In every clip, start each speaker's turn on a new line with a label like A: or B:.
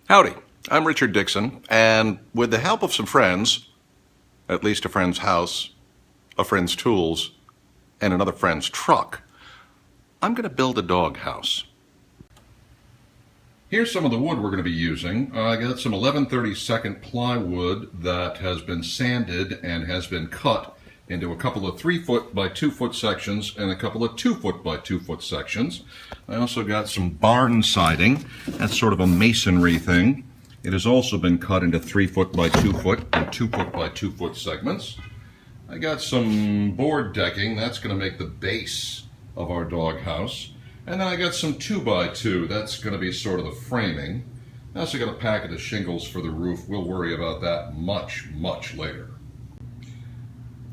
A: Howdy, I'm Richard Dixon, and with the help of some friends, at least a friend's house, a friend's tools, and another friend's truck, I'm going to build a dog house. Here's some of the wood we're going to be using. I got some 11/32 plywood that has been sanded and has been cut into a couple of 3-foot by 2-foot sections and a couple of 2-foot by 2-foot sections. I also got some barn siding. That's sort of a masonry thing. It has also been cut into 3-foot by 2-foot and 2-foot by 2-foot segments. I got some board decking. That's going to make the base of our dog house. And then I got some 2x2. That's going to be sort of the framing. I also got a packet of shingles for the roof. We'll worry about that much, much later.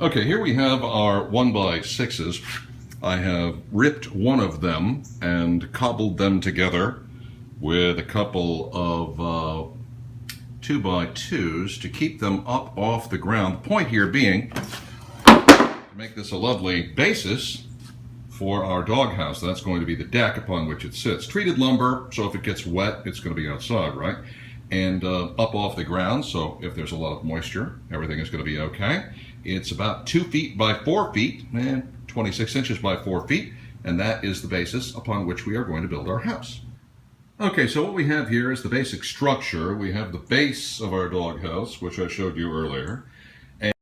A: Okay, here we have our 1x6s. I have ripped one of them and cobbled them together with a couple of 2x2s to keep them up off the ground. The point here being to make this a lovely basis for our doghouse. That's going to be the deck upon which it sits. Treated lumber, so if it gets wet, it's going to be outside, right? And up off the ground, so if there's a lot of moisture, everything is going to be okay. It's about 2 feet by 4 feet, and 26 inches by 4 feet, and that is the basis upon which we are going to build our house. Okay, so what we have here is the basic structure. We have the base of our doghouse, which I showed you earlier,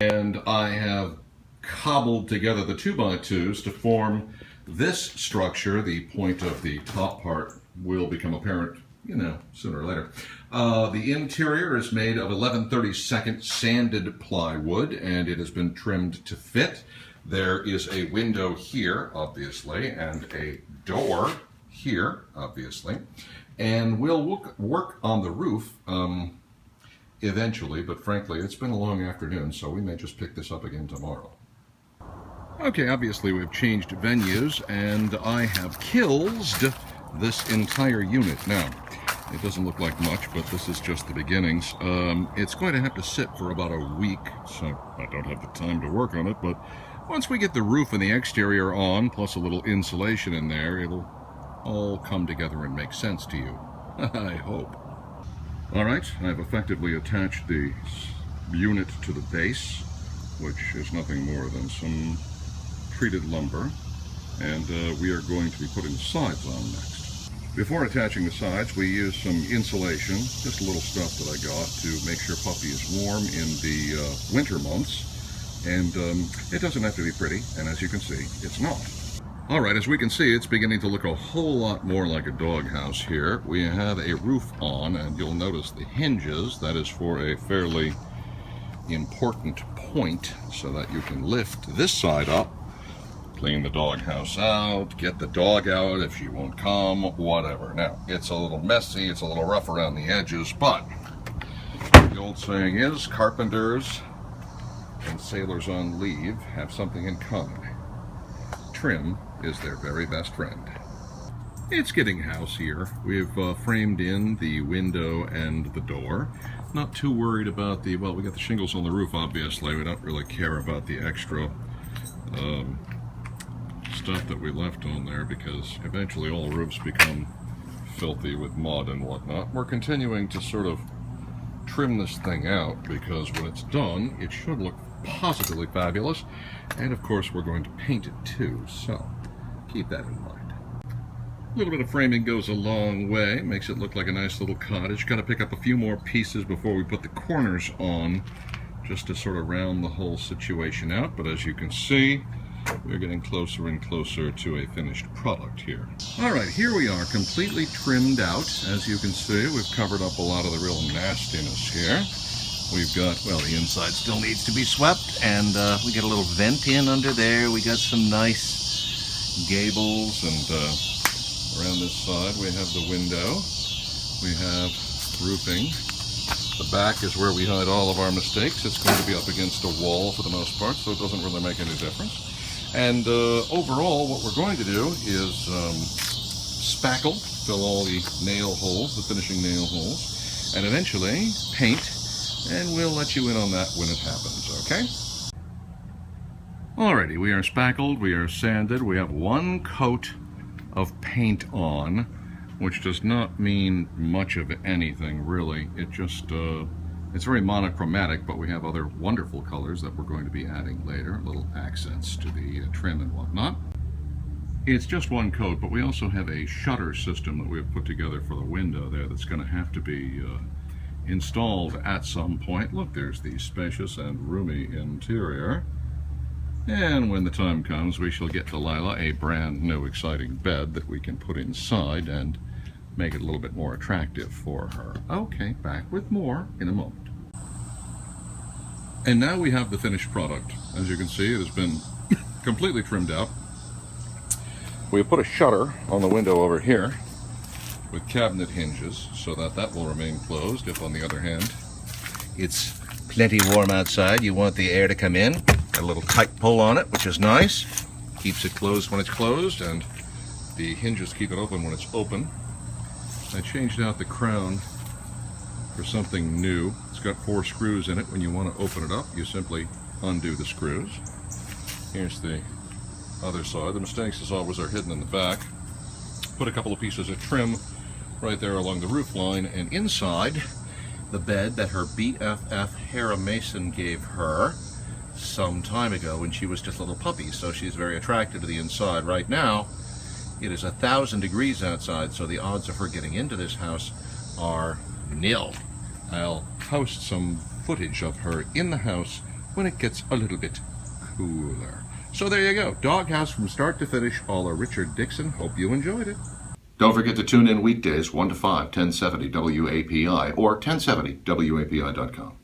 A: and I have cobbled together the 2x2s to form this structure. The point of the top part will become apparent, sooner or later. The interior is made of 11/32 sanded plywood, and it has been trimmed to fit. There is a window here, obviously, and a door here, obviously. And we'll work on the roof eventually, but frankly, it's been a long afternoon, so we may just pick this up again tomorrow. Okay, obviously we've changed venues, and I have kilsed this entire unit. Now, it doesn't look like much, but this is just the beginnings. It's going to have to sit for about a week, so I don't have the time to work on it, but once we get the roof and the exterior on, plus a little insulation in there, it'll all come together and make sense to you. I hope. Alright, I've effectively attached the unit to the base, which is nothing more than some treated lumber, and we are going to be putting the sides on next. Before attaching the sides, we use some insulation, just a little stuff that I got to make sure Puppy is warm in the winter months, and it doesn't have to be pretty, and as you can see, it's not. Alright, as we can see, it's beginning to look a whole lot more like a doghouse here. We have a roof on, and you'll notice the hinges. That is for a fairly important point, so that you can lift this side up, clean the doghouse out, get the dog out if she won't come, whatever. Now, it's a little messy, it's a little rough around the edges, but the old saying is, carpenters and sailors on leave have something in common. Trim is their very best friend. It's getting houseier. We've framed in the window and the door. Not too worried about we got the shingles on the roof, obviously. We don't really care about the extra stuff that we left on there, because eventually all roofs become filthy with mud and whatnot. We're continuing to sort of trim this thing out, because when it's done, it should look positively fabulous. And of course, we're going to paint it too, so keep that in mind. A little bit of framing goes a long way, makes it look like a nice little cottage. Got to pick up a few more pieces before we put the corners on, just to sort of round the whole situation out. But as you can see, we're getting closer and closer to a finished product here. Alright, here we are, completely trimmed out. As you can see, we've covered up a lot of the real nastiness here. We've got, the inside still needs to be swept, and we got a little vent in under there. We got some nice gables, and around this side we have the window. We have roofing. The back is where we hide all of our mistakes. It's going to be up against a wall for the most part, so it doesn't really make any difference. And overall, what we're going to do is spackle, fill all the nail holes, the finishing nail holes, and eventually paint, and we'll let you in on that when it happens, okay? Alrighty, we are spackled, we are sanded, we have one coat of paint on. which does not mean much of anything really. It just, it's very monochromatic, but we have other wonderful colors that we're going to be adding later, little accents to the trim and whatnot. It's just one coat, but we also have a shutter system that we've put together for the window there that's going to have to be installed at some point. Look, there's the spacious and roomy interior. And when the time comes, we shall get Delilah a brand new exciting bed that we can put inside and make it a little bit more attractive for her. Okay, back with more in a moment. And now we have the finished product. As you can see, it has been completely trimmed out. We have put a shutter on the window over here with cabinet hinges so that that will remain closed. If, on the other hand, it's plenty warm outside, you want the air to come in. Got a little tight pull on it, which is nice. Keeps it closed when it's closed, and the hinges keep it open when it's open. I changed out the crown for something new. It's got 4 screws in it. When you want to open it up, you simply undo the screws. Here's the other side. The mistakes, as always, are hidden in the back. Put a couple of pieces of trim right there along the roof line, and inside the bed that her BFF Hera Mason gave her some time ago when she was just a little puppy, so she's very attracted to the inside. Right now it is 1,000 degrees outside, so the odds of her getting into this house are nil. I'll post some footage of her in the house when it gets a little bit cooler. So there you go, Doghouse from start to finish, all a Richard Dixon. Hope you enjoyed it. Don't forget to tune in weekdays 1 to 5, 1070 WAPI or 1070WAPI.com.